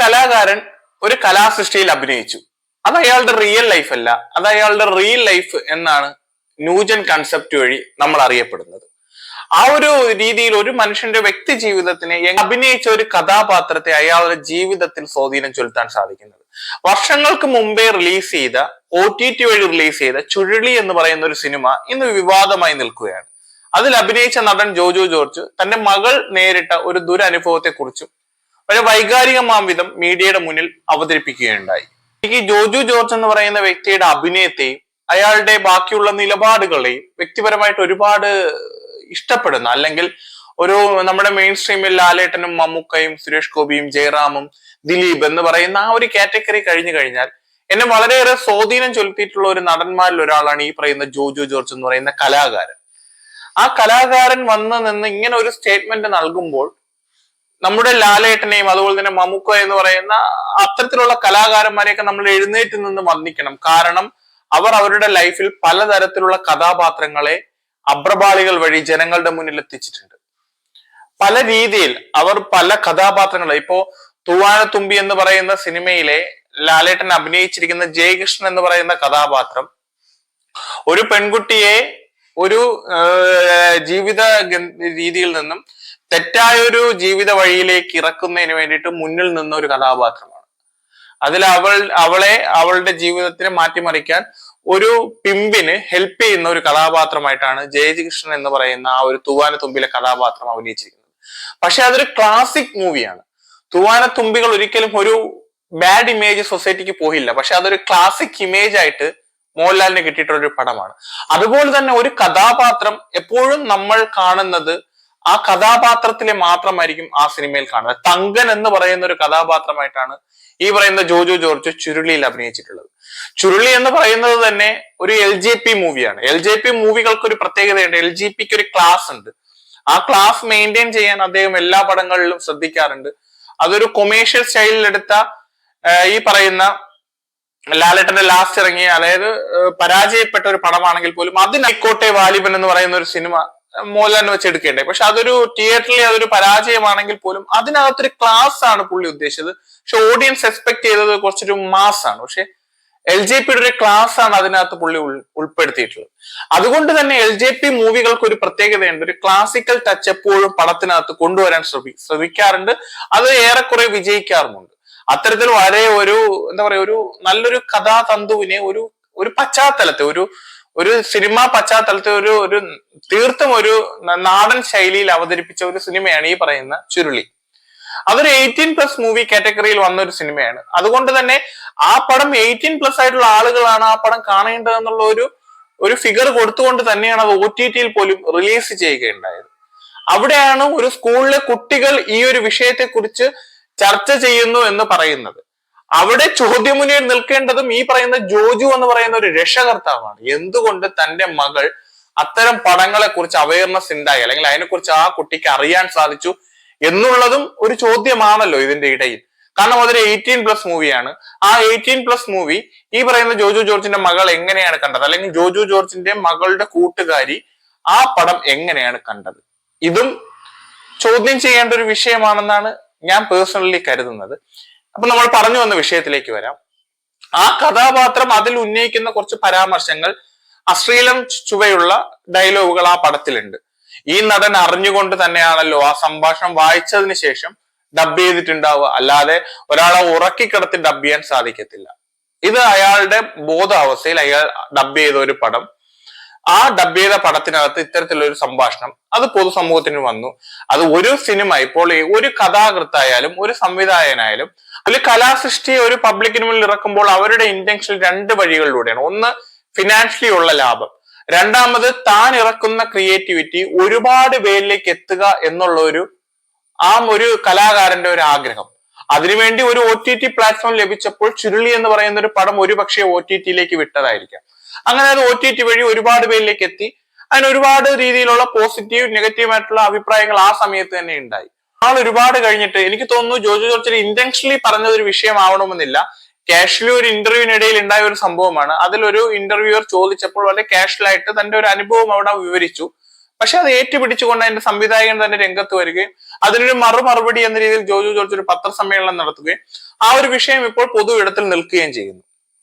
കലാകാരൻ ഒരു കലാസൃഷ്ടിയിൽ അഭിനയിച്ചു. അത് അയാളുടെ റിയൽ ലൈഫ് അല്ല, അത് അയാളുടെ റിയൽ ലൈഫ് എന്നാണ് ന്യൂജൻ കൺസെപ്റ്റ് വഴി നമ്മൾ അറിയപ്പെടുന്നത്. ആ ഒരു രീതിയിൽ ഒരു മനുഷ്യന്റെ വ്യക്തി ജീവിതത്തിനെ അഭിനയിച്ച ഒരു കഥാപാത്രത്തെ അയാളുടെ ജീവിതത്തിൽ സ്വാധീനം ചെലുത്താൻ സാധിക്കുന്നത്. വർഷങ്ങൾക്ക് മുമ്പേ റിലീസ് ചെയ്ത OTT വഴി റിലീസ് ചെയ്ത ചുഴലി എന്ന് പറയുന്ന ഒരു സിനിമ ഇന്ന് വിവാദമായി നിൽക്കുകയാണ്. അതിൽ അഭിനയിച്ച നടൻ ജോജു ജോർജ് തന്റെ മകൾ നേരിട്ട ഒരു ദുരനുഭവത്തെ കുറിച്ചും വളരെ വൈകാരികമാം വിധം മീഡിയയുടെ മുന്നിൽ അവതരിപ്പിക്കുകയുണ്ടായി. എനിക്ക് ജോജു ജോർജ് എന്ന് പറയുന്ന വ്യക്തിയുടെ അഭിനയത്തെയും അയാളുടെ ബാക്കിയുള്ള നിലപാടുകളെയും വ്യക്തിപരമായിട്ട് ഒരുപാട് ഇഷ്ടപ്പെടുന്ന, അല്ലെങ്കിൽ ഒരു നമ്മുടെ മെയിൻ സ്ട്രീമിൽ ലാലേട്ടനും മമ്മൂക്കയും സുരേഷ് ഗോപിയും ജയറാമും ദിലീപ് എന്ന് പറയുന്ന ആ ഒരു കാറ്റഗറി കഴിഞ്ഞു കഴിഞ്ഞാൽ എന്നെ വളരെയേറെ സ്വാധീനം ചെലുത്തിയിട്ടുള്ള ഒരു നടന്മാരിൽ ഒരാളാണ് ഈ പറയുന്ന ജോജു ജോർജ് എന്ന് പറയുന്ന കലാകാരൻ. ആ കലാകാരൻ വന്ന് നിന്ന് ഇങ്ങനെ ഒരു സ്റ്റേറ്റ്മെന്റ് നൽകുമ്പോൾ നമ്മുടെ ലാലേട്ടനെയും അതുപോലെ തന്നെ മമ്മൂക്ക എന്ന് പറയുന്ന അത്തരത്തിലുള്ള കലാകാരന്മാരെയൊക്കെ നമ്മൾ എഴുന്നേറ്റ് നിന്ന് വന്ദിക്കണം. കാരണം അവർ അവരുടെ ലൈഫിൽ പലതരത്തിലുള്ള കഥാപാത്രങ്ങളെ അഭ്രപാളികൾ വഴി ജനങ്ങളുടെ മുന്നിൽ എത്തിച്ചിട്ടുണ്ട്. പല രീതിയിൽ അവർ പല കഥാപാത്രങ്ങളെ, ഇപ്പോ തൂവാനത്തുമ്പി എന്ന് പറയുന്ന സിനിമയിലെ ലാലേട്ടൻ അഭിനയിച്ചിരിക്കുന്ന ജയകൃഷ്ണൻ എന്ന് പറയുന്ന കഥാപാത്രം ഒരു പെൺകുട്ടിയെ ഒരു ജീവിത രീതിയിൽ നിന്നും തെറ്റായൊരു ജീവിത വഴിയിലേക്ക് ഇറക്കുന്നതിന് വേണ്ടിയിട്ട് മുന്നിൽ നിന്ന ഒരു കഥാപാത്രമാണ്. അതിൽ അവളെ അവളുടെ ജീവിതത്തിനെ മാറ്റിമറിക്കാൻ ഒരു പിമ്പിന് ഹെൽപ്പ് ചെയ്യുന്ന ഒരു കഥാപാത്രമായിട്ടാണ് ജയകൃഷ്ണൻ എന്ന് പറയുന്ന ആ ഒരു തൂവാനത്തുമ്പിലെ കഥാപാത്രം അഭിനയിച്ചിരിക്കുന്നത്. പക്ഷെ അതൊരു ക്ലാസിക് മൂവിയാണ്. തൂവാനത്തുമ്പികൾ ഒരിക്കലും ഒരു ബാഡ് ഇമേജ് സൊസൈറ്റിക്ക് പോയില്ല, പക്ഷെ അതൊരു ക്ലാസിക് ഇമേജ് ആയിട്ട് മോഹൻലാലിന് കിട്ടിയിട്ടുള്ള ഒരു പടമാണ്. അതുപോലെ തന്നെ ഒരു കഥാപാത്രം എപ്പോഴും നമ്മൾ കാണുന്നത് ആ കഥാപാത്രത്തിലെ മാത്രമായിരിക്കും ആ സിനിമയിൽ കാണുന്നത്. തങ്കൻ എന്ന് പറയുന്ന ഒരു കഥാപാത്രമായിട്ടാണ് ഈ പറയുന്ന ജോജു ജോർജ് ചുരുളിയിൽ അഭിനയിച്ചിട്ടുള്ളത്. ചുരുളി എന്ന് പറയുന്നത് തന്നെ ഒരു LJP മൂവിയാണ്. LJP മൂവികൾക്ക് ഒരു പ്രത്യേകതയുണ്ട്. LJPക്ക് ഒരു ക്ലാസ് ഉണ്ട്. ആ ക്ലാസ് മെയിൻറ്റെയിൻ ചെയ്യാൻ അദ്ദേഹം എല്ലാ പടങ്ങളിലും ശ്രദ്ധിക്കാറുണ്ട്. അതൊരു കൊമേഴ്ഷ്യൽ സ്റ്റൈലിൽ എടുത്ത ഈ പറയുന്ന ലാലേട്ടന്റെ ലാസ്റ്റ് ഇറങ്ങിയ, അതായത് പരാജയപ്പെട്ട ഒരു പടമാണെങ്കിൽ പോലും അതിനൈക്കോട്ടെ വാലിബൻ എന്ന് പറയുന്ന ഒരു സിനിമ മോഹൻലാലിനെ വെച്ച് എടുക്കേണ്ടത്. പക്ഷെ അതൊരു തിയേറ്ററിൽ അതൊരു പരാജയമാണെങ്കിൽ പോലും അതിനകത്തൊരു ക്ലാസ് ആണ് പുള്ളി ഉദ്ദേശിച്ചത്. പക്ഷെ ഓഡിയൻസ് എക്സ്പെക്ട് ചെയ്തത് കുറച്ചൊരു മാസ് ആണ്. പക്ഷെ LJPയുടെ ഒരു ക്ലാസ് ആണ് അതിനകത്ത് പുള്ളി ഉൾപ്പെടുത്തിയിട്ടുള്ളത്. അതുകൊണ്ട് തന്നെ LJP മൂവികൾക്ക് ഒരു പ്രത്യേകതയുണ്ട്. ഒരു ക്ലാസിക്കൽ ടച്ച് എപ്പോഴും പടത്തിനകത്ത് കൊണ്ടുവരാൻ ശ്രമിക്കാറുണ്ട്. അത് ഏറെക്കുറെ വിജയിക്കാറുമുണ്ട്. അത്തരത്തിൽ വളരെ ഒരു എന്താ പറയാ, ഒരു നല്ലൊരു കഥാതന്തുവിനെ ഒരു പശ്ചാത്തലത്തെ ഒരു സിനിമാ പശ്ചാത്തലത്തെ ഒരു തീർത്തും ഒരു നാടൻ ശൈലിയിൽ അവതരിപ്പിച്ച ഒരു സിനിമയാണ് ഈ പറയുന്ന ചുരുളി. അതൊരു 18+ മൂവി കാറ്റഗറിയിൽ വന്ന ഒരു സിനിമയാണ്. അതുകൊണ്ട് തന്നെ ആ പടം 18+ ആയിട്ടുള്ള ആളുകളാണ് ആ പടം കാണേണ്ടതെന്നുള്ള ഒരു ഫിഗർ കൊടുത്തുകൊണ്ട് തന്നെയാണ് അത് OTTയിൽ പോലും റിലീസ് ചെയ്യുകയുണ്ടായത്. അവിടെയാണ് ഒരു സ്കൂളിലെ കുട്ടികൾ ഈ ഒരു വിഷയത്തെ കുറിച്ച് ചർച്ച ചെയ്യുന്നു എന്ന് പറയുന്നത്. അവിടെ ചോദ്യമുനയിൽ നിൽക്കേണ്ടതും ഈ പറയുന്ന ജോജു എന്ന് പറയുന്ന ഒരു രക്ഷകർത്താവാണ്. എന്തുകൊണ്ട് തന്റെ മകൾ അത്തരം പടങ്ങളെ കുറിച്ച് അവയർനെസ് ഉണ്ടായി, അല്ലെങ്കിൽ അതിനെക്കുറിച്ച് ആ കുട്ടിക്ക് അറിയാൻ സാധിച്ചു എന്നുള്ളതും ഒരു ചോദ്യമാണല്ലോ ഇതിന്റെ ഇടയിൽ. കാരണം അതൊരു 18+ മൂവിയാണ്. ആ 18+ മൂവി ഈ പറയുന്ന ജോജു ജോർജിന്റെ മകൾ എങ്ങനെയാണ് കണ്ടത്, അല്ലെങ്കിൽ ജോജു ജോർജിന്റെ മകളുടെ കൂട്ടുകാരി ആ പടം എങ്ങനെയാണ് കണ്ടത്, ഇതും ചോദ്യം ചെയ്യേണ്ട ഒരു വിഷയമാണെന്നാണ് ഞാൻ പേഴ്സണലി കരുതുന്നത്. അപ്പൊ നമ്മൾ പറഞ്ഞു വന്ന വിഷയത്തിലേക്ക് വരാം. ആ കഥാപാത്രം അതിൽ ഉന്നയിക്കുന്ന കുറച്ച് പരാമർശങ്ങൾ, അശ്ലീലം ചുവയുള്ള ഡയലോഗുകൾ ആ പടത്തിലുണ്ട്. ഈ നടൻ അറിഞ്ഞുകൊണ്ട് തന്നെയാണല്ലോ ആ സംഭാഷണം വായിച്ചതിന് ശേഷം ഡബ് ചെയ്തിട്ടുണ്ടാവുക. അല്ലാതെ ഒരാളെ ഉറക്കിക്കിടത്തി ഡബ് ചെയ്യാൻ സാധിക്കത്തില്ല. ഇത് അയാളുടെ ബോധാവസ്ഥയിൽ അയാൾ ഡബ് ചെയ്ത ഒരു പടം. ആ ഡബ് ചെയ്ത പടത്തിനകത്ത് ഇത്തരത്തിലുള്ള ഒരു സംഭാഷണം അത് പൊതുസമൂഹത്തിന് വന്നു. അത് ഒരു സിനിമ, ഇപ്പോൾ ഒരു കഥാകൃത്തായാലും ഒരു സംവിധായകനായാലും ഒരു കലാസൃഷ്ടിയെ ഒരു പബ്ലിക്കിന് മുന്നിൽ ഇറക്കുമ്പോൾ അവരുടെ ഇന്റൻഷൻ 2 വഴികളിലൂടെയാണ്. ഒന്ന്, ഫിനാൻഷ്യലി ഉള്ള ലാഭം. രണ്ടാമത്, താൻ ഇറക്കുന്ന ക്രിയേറ്റിവിറ്റി ഒരുപാട് പേരിലേക്ക് എത്തുക എന്നുള്ള ഒരു കലാകാരന്റെ ഒരു ആഗ്രഹം. അതിനുവേണ്ടി ഒരു OTT പ്ലാറ്റ്ഫോം ലഭിച്ചപ്പോൾ ചുരുളി എന്ന് പറയുന്ന ഒരു പടം ഒരുപക്ഷെ OTTയിലേക്ക് വിട്ടതായിരിക്കാം. അങ്ങനെ അത് OTT വഴി ഒരുപാട് പേരിലേക്ക് എത്തി. അതിന് ഒരുപാട് രീതിയിലുള്ള പോസിറ്റീവ് നെഗറ്റീവ് ആയിട്ടുള്ള അഭിപ്രായങ്ങൾ ആ സമയത്ത് തന്നെ ഉണ്ടായി. ഒരുപാട് കഴിഞ്ഞിട്ട് എനിക്ക് തോന്നുന്നു ജോജു ജോർജ് ഇന്റൻഷനലി പറഞ്ഞത് ഒരു വിഷയമാവണമെന്നില്ല. കാഷ്വലി ഒരു ഇന്റർവ്യൂവിനിടയിൽ ഉണ്ടായ ഒരു സംഭവമാണ്. അതിലൊരു ഇന്റർവ്യൂവർ ചോദിച്ചപ്പോൾ വളരെ കാഷ്വലായിട്ട് തന്റെ ഒരു അനുഭവം അവിടെ വിവരിച്ചു. പക്ഷെ അത് ഏറ്റുപിടിച്ചുകൊണ്ട് അതിന്റെ സംവിധായകൻ തന്നെ രംഗത്ത് വരികയും അതിനൊരു മറുപടി എന്ന രീതിയിൽ ജോജു ജോർജ് ഒരു പത്രസമ്മേളനം നടത്തുകയും ആ ഒരു വിഷയം ഇപ്പോൾ പൊതു ഇടത്തിൽ നിൽക്കുകയും ചെയ്യുന്നു.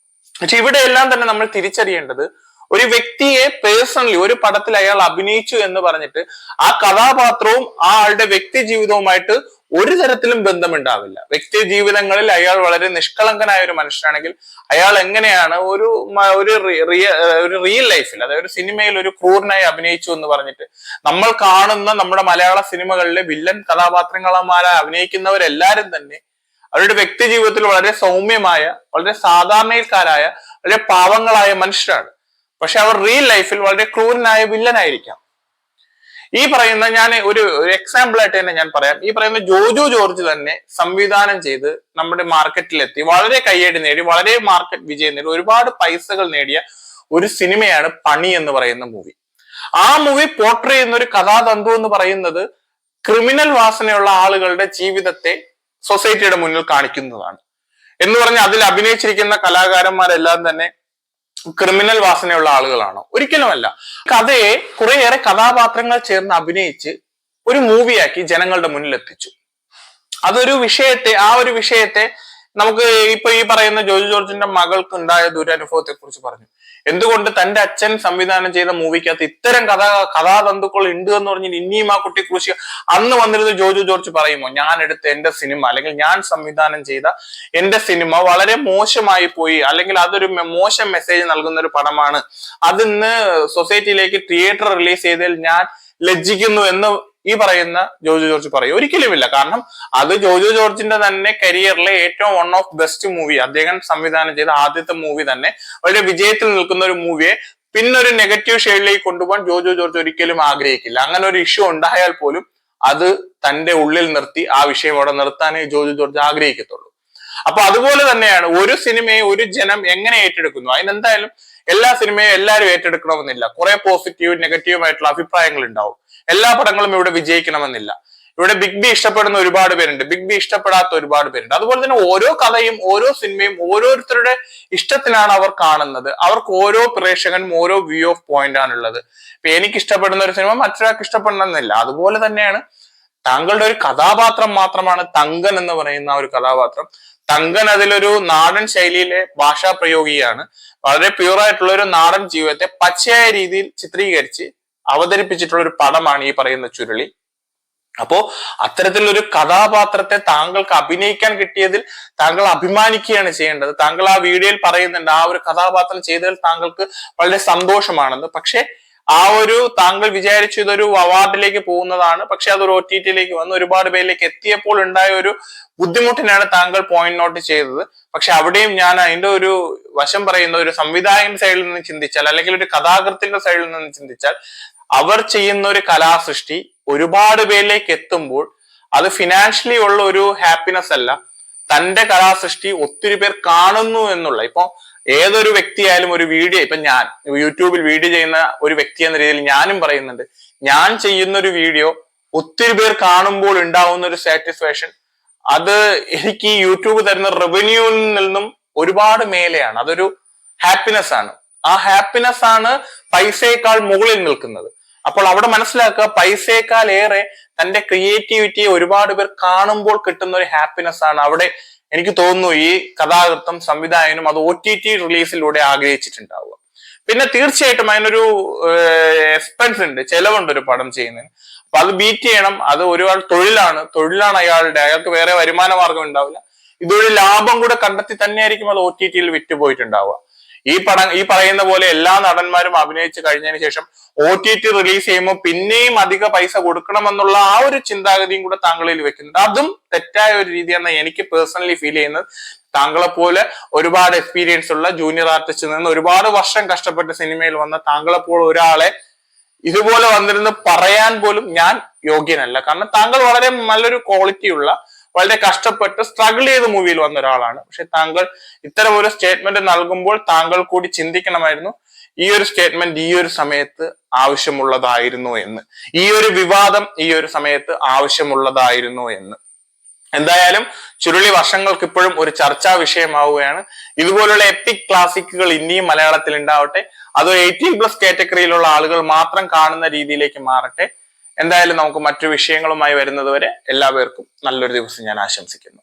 പക്ഷെ ഇവിടെ എല്ലാം തന്നെ നമ്മൾ തിരിച്ചറിയേണ്ടത്, ഒരു വ്യക്തിയെ പേഴ്സണലി ഒരു പടത്തിൽ അയാൾ അഭിനയിച്ചു എന്ന് പറഞ്ഞിട്ട് ആ കഥാപാത്രവും ആ ആളുടെ വ്യക്തി ജീവിതവുമായിട്ട് ഒരു തരത്തിലും ബന്ധമുണ്ടാവില്ല. വ്യക്തി ജീവിതങ്ങളിൽ അയാൾ വളരെ നിഷ്കളങ്കനായ ഒരു മനുഷ്യനാണെങ്കിൽ അയാൾ എങ്ങനെയാണ് ഒരു റിയൽ ലൈഫിൽ, അതായത് ഒരു സിനിമയിൽ ഒരു ക്രൂരനായി അഭിനയിച്ചു എന്ന് പറഞ്ഞിട്ട് നമ്മൾ കാണുന്ന നമ്മുടെ മലയാള സിനിമകളിലെ വില്ലൻ കഥാപാത്രങ്ങളമാരായി അഭിനയിക്കുന്നവരെല്ലാരും തന്നെ അവരുടെ വ്യക്തി ജീവിതത്തിൽ വളരെ സൗമ്യമായ, വളരെ സാധാരണക്കാരായ, വളരെ പാവങ്ങളായ മനുഷ്യരാണ്. പക്ഷെ അവർ റിയൽ ലൈഫിൽ വളരെ ക്രൂരനായ വില്ലനായിരിക്കാം. ഈ പറയുന്ന, ഞാൻ ഒരു എക്സാമ്പിൾ ആയിട്ട് തന്നെ ഞാൻ പറയാം, ഈ പറയുന്ന ജോജു ജോർജ് തന്നെ സംവിധാനം ചെയ്ത് നമ്മുടെ മാർക്കറ്റിലെത്തി വളരെ കയ്യടി നേടി, വളരെ മാർക്കറ്റ് വിജയം നേടി, ഒരുപാട് പൈസകൾ നേടിയ ഒരു സിനിമയാണ് പണി എന്ന് പറയുന്ന മൂവി. ആ മൂവി പോർട്രേ ചെയ്യുന്ന ഒരു കഥാതന്തു എന്ന് പറയുന്നത് ക്രിമിനൽ വാസനയുള്ള ആളുകളുടെ ജീവിതത്തെ സൊസൈറ്റിയുടെ മുന്നിൽ കാണിക്കുന്നതാണ്. എന്ന് പറഞ്ഞാൽ അതിൽ അഭിനയിച്ചിരിക്കുന്ന കലാകാരന്മാരെല്ലാം തന്നെ ക്രിമിനൽ വാസനയുള്ള ആളുകളാണോ? ഒരിക്കലുമല്ല. കഥയെ കുറേയേറെ കഥാപാത്രങ്ങൾ ചേർന്ന് അഭിനയിച്ച് ഒരു മൂവിയാക്കി ജനങ്ങളുടെ മുന്നിൽ എത്തിച്ചു. അതൊരു വിഷയത്തെ, ആ ഒരു വിഷയത്തെ നമുക്ക് ഇപ്പൊ ഈ പറയുന്ന ജോജു ജോർജിന്റെ മകൾക്ക് ഉണ്ടായ ദുരനുഭവത്തെ കുറിച്ച് പറഞ്ഞു. എന്തുകൊണ്ട് തന്റെ അച്ഛൻ സംവിധാനം ചെയ്ത മൂവിക്കകത്ത് ഇത്തരം കഥാതന്തുക്കൾ ഉണ്ട് എന്ന് പറഞ്ഞിട്ട് ഇനിയും ആ കുട്ടിയെ കുറിച്ച് അന്ന് വന്നിരുന്ന ജോജു ജോർജ് പറയുമോ, ഞാൻ എടുത്ത എന്റെ സിനിമ അല്ലെങ്കിൽ ഞാൻ സംവിധാനം ചെയ്ത എന്റെ സിനിമ വളരെ മോശമായി പോയി, അല്ലെങ്കിൽ അതൊരു മോശം മെസ്സേജ് നൽകുന്ന ഒരു പടമാണ്, അതിന്ന് സൊസൈറ്റിയിലേക്ക് തിയേറ്റർ റിലീസ് ചെയ്തതിൽ ഞാൻ ലജ്ജിക്കുന്നു എന്ന് ഈ പറയുന്ന ജോജു ജോർജ് പറയും? ഒരിക്കലുമില്ല. കാരണം അത് ജോജു ജോർജിന്റെ തന്നെ കരിയറിലെ ഏറ്റവും വൺ ഓഫ് ബെസ്റ്റ് മൂവി, അദ്ദേഹം സംവിധാനം ചെയ്ത ആദ്യത്തെ മൂവി തന്നെ വളരെ വിജയത്തിൽ നിൽക്കുന്ന ഒരു മൂവിയെ പിന്നൊരു നെഗറ്റീവ് ഷെയ്ഡിലേക്ക് കൊണ്ടുപോകാൻ ജോജു ജോർജ് ഒരിക്കലും ആഗ്രഹിക്കില്ല. അങ്ങനെ ഒരു ഇഷ്യൂ ഉണ്ടായാൽ പോലും അത് തന്റെ ഉള്ളിൽ നിർത്തി ആ വിഷയം അവിടെ നിർത്താനേ ജോജു ജോർജ് ആഗ്രഹിക്കത്തുള്ളൂ. അപ്പൊ അതുപോലെ തന്നെയാണ് ഒരു സിനിമയെ ഒരു ജനം എങ്ങനെ ഏറ്റെടുക്കുന്നു. അതിനെന്തായാലും എല്ലാ സിനിമയും എല്ലാവരും ഏറ്റെടുക്കണമെന്നില്ല. കുറെ പോസിറ്റീവും നെഗറ്റീവും ആയിട്ടുള്ള അഭിപ്രായങ്ങൾ ഉണ്ടാവും. എല്ലാ പടങ്ങളും ഇവിടെ വിജയിക്കണമെന്നില്ല. ഇവിടെ ബിഗ് ബി ഇഷ്ടപ്പെടുന്ന ഒരുപാട് പേരുണ്ട്, ബിഗ് ബി ഇഷ്ടപ്പെടാത്ത ഒരുപാട് പേരുണ്ട്. അതുപോലെ തന്നെ ഓരോ കഥയും ഓരോ സിനിമയും ഓരോരുത്തരുടെ ഇഷ്ടത്തിനാണ് അവർ കാണുന്നത്. അവർക്ക് ഓരോ പ്രേക്ഷകനും ഓരോ വ്യൂ ഓഫ് പോയിന്റ് ആണുള്ളത്. ഇപ്പൊ എനിക്ക് ഇഷ്ടപ്പെടുന്ന ഒരു സിനിമ മറ്റൊരാൾക്ക് ഇഷ്ടപ്പെടണമെന്നില്ല. അതുപോലെ തന്നെയാണ് താങ്കളുടെ ഒരു കഥാപാത്രം മാത്രമാണ് തങ്കൻ എന്ന് പറയുന്ന ആ ഒരു കഥാപാത്രം. തങ്കൻ അതിലൊരു നാടൻ ശൈലിയിലെ ഭാഷാ പ്രയോഗിയാണ്. വളരെ പ്യൂറായിട്ടുള്ള ഒരു നാടൻ ജീവിതത്തെ പച്ചയായ രീതിയിൽ ചിത്രീകരിച്ച് അവതരിപ്പിച്ചിട്ടുള്ള ഒരു പടമാണ് ഈ പറയുന്ന ചുരുളി. അപ്പോ അത്തരത്തിലൊരു കഥാപാത്രത്തെ താങ്കൾക്ക് അഭിനയിക്കാൻ കിട്ടിയതിൽ താങ്കൾ അഭിമാനിക്കുകയാണ് ചെയ്യേണ്ടത്. താങ്കൾ ആ വീഡിയോയിൽ പറയുന്നുണ്ട് ആ ഒരു കഥാപാത്രം ചെയ്തതിൽ താങ്കൾക്ക് വളരെ സന്തോഷമാണെന്ന്. പക്ഷെ ആ ഒരു താങ്കൾ വിചാരിച്ചു ഇതൊരു അവാർഡിലേക്ക് പോകുന്നതാണ്, പക്ഷെ അതൊരു OTT-യിലേക്ക് വന്ന് ഒരുപാട് പേരിലേക്ക് എത്തിയപ്പോൾ ഉണ്ടായ ഒരു ബുദ്ധിമുട്ടിനാണ് താങ്കൾ പോയിന്റ് നോട്ട് ചെയ്തത്. പക്ഷെ അവിടെയും ഞാൻ അതിന്റെ ഒരു വശം പറയുന്ന, ഒരു സംവിധായകൻ സൈഡിൽ നിന്ന് ചിന്തിച്ചാൽ, അല്ലെങ്കിൽ ഒരു കഥാകൃത്തിന്റെ സൈഡിൽ നിന്ന് ചിന്തിച്ചാൽ, അവർ ചെയ്യുന്ന ഒരു കലാസൃഷ്ടി ഒരുപാട് പേരിലേക്ക് എത്തുമ്പോൾ അത് ഫിനാൻഷ്യലി ഉള്ള ഒരു ഹാപ്പിനെസ് അല്ല, തന്റെ കലാസൃഷ്ടി ഒത്തിരി പേർ കാണുന്നു എന്നുള്ള. ഇപ്പൊ ഏതൊരു വ്യക്തിയായാലും ഒരു വീഡിയോ, ഇപ്പൊ ഞാൻ യൂട്യൂബിൽ വീഡിയോ ചെയ്യുന്ന ഒരു വ്യക്തി എന്ന രീതിയിൽ ഞാനും പറയുന്നുണ്ട്, ഞാൻ ചെയ്യുന്ന ഒരു വീഡിയോ ഒത്തിരി പേർ കാണുമ്പോൾ ഉണ്ടാവുന്ന ഒരു സാറ്റിസ്ഫാക്ഷൻ, അത് എനിക്ക് ഈ യൂട്യൂബ് തരുന്ന റവന്യൂവിൽ നിന്നും ഒരുപാട് മേലെയാണ്. അതൊരു ഹാപ്പിനെസ് ആണ്. ആ ഹാപ്പിനെസ് ആണ് പൈസയേക്കാൾ മുകളിൽ നിൽക്കുന്നത്. അപ്പോൾ അവിടെ മനസ്സിലാക്കുക, പൈസയേക്കാൾ ഏറെ തന്റെ ക്രിയേറ്റിവിറ്റിയെ ഒരുപാട് പേർ കാണുമ്പോൾ കിട്ടുന്ന ഒരു ഹാപ്പിനെസ് ആണ് അവിടെ. എനിക്ക് തോന്നുന്നു ഈ കഥാകൃത്തും സംവിധായകനും അത് OTT റിലീസിലൂടെ ആഗ്രഹിച്ചിട്ടുണ്ടാവുക. പിന്നെ തീർച്ചയായിട്ടും അതിനൊരു എക്സ്പെൻസ് ഉണ്ട്, ചെലവുണ്ട് ഒരു പടം ചെയ്യുന്നതിന്. അപ്പൊ അത് ബീറ്റ് ചെയ്യണം. അത് ഒരുപാട് തൊഴിലാണ് അയാൾക്ക് വേറെ വരുമാന മാർഗം ഉണ്ടാവില്ല. ഇതൊരു ലാഭം കൂടെ കണ്ടെത്തി തന്നെയായിരിക്കും അത് OTT-യിൽ വിറ്റുപോയിട്ടുണ്ടാവുക. ഈ പറയുന്ന പോലെ എല്ലാ നടന്മാരും അഭിനയിച്ച് കഴിഞ്ഞതിന് ശേഷം OTT റിലീസ് ചെയ്യുമ്പോൾ പിന്നെയും അധിക പൈസ കൊടുക്കണമെന്നുള്ള ആ ഒരു ചിന്താഗതിയും കൂടെ താങ്കളിൽ വെക്കുന്നുണ്ട്. അതും തെറ്റായ ഒരു രീതിയാണ് എനിക്ക് പേഴ്സണലി ഫീൽ ചെയ്യുന്നത്. താങ്കളെ പോലെ ഒരുപാട് എക്സ്പീരിയൻസ് ഉള്ള ജൂനിയർ ആർട്ടിസ്റ്റിൽ നിന്ന് ഒരുപാട് വർഷം കഷ്ടപ്പെട്ട് സിനിമയിൽ വന്ന താങ്കളെ പോലെ ഒരാളെ ഇതുപോലെ വന്നിരുന്ന് പറയാൻ പോലും ഞാൻ യോഗ്യനല്ല. കാരണം താങ്കൾ വളരെ നല്ലൊരു ക്വാളിറ്റി ഉള്ള, വളരെ കഷ്ടപ്പെട്ട് സ്ട്രഗിൾ ചെയ്ത് മൂവിയിൽ വന്ന ഒരാളാണ്. പക്ഷെ താങ്കൾ ഇത്തരം ഒരു സ്റ്റേറ്റ്മെന്റ് നൽകുമ്പോൾ താങ്കൾ കൂടി ചിന്തിക്കണമായിരുന്നു, ഈ ഒരു സ്റ്റേറ്റ്മെന്റ് ഈ ഒരു സമയത്ത് ആവശ്യമുള്ളതായിരുന്നു എന്ന്, ഈ ഒരു വിവാദം ഈ ഒരു സമയത്ത് ആവശ്യമുള്ളതായിരുന്നു എന്ന്. എന്തായാലും ചുരുളി വർഷങ്ങൾക്ക് ഇപ്പോഴും ഒരു ചർച്ചാ വിഷയമാവുകയാണ്. ഇതുപോലുള്ള എപ്പിക് ക്ലാസിക്കുകൾ ഇനിയും മലയാളത്തിൽ ഉണ്ടാവട്ടെ. അത് 18+ കാറ്റഗറിയിലുള്ള ആളുകൾ മാത്രം കാണുന്ന രീതിയിലേക്ക് മാറട്ടെ. എന്തായാലും നമുക്ക് മറ്റു വിഷയങ്ങളുമായി വരുന്നത് വരെ എല്ലാവർക്കും നല്ലൊരു ദിവസം ഞാൻ ആശംസിക്കുന്നു.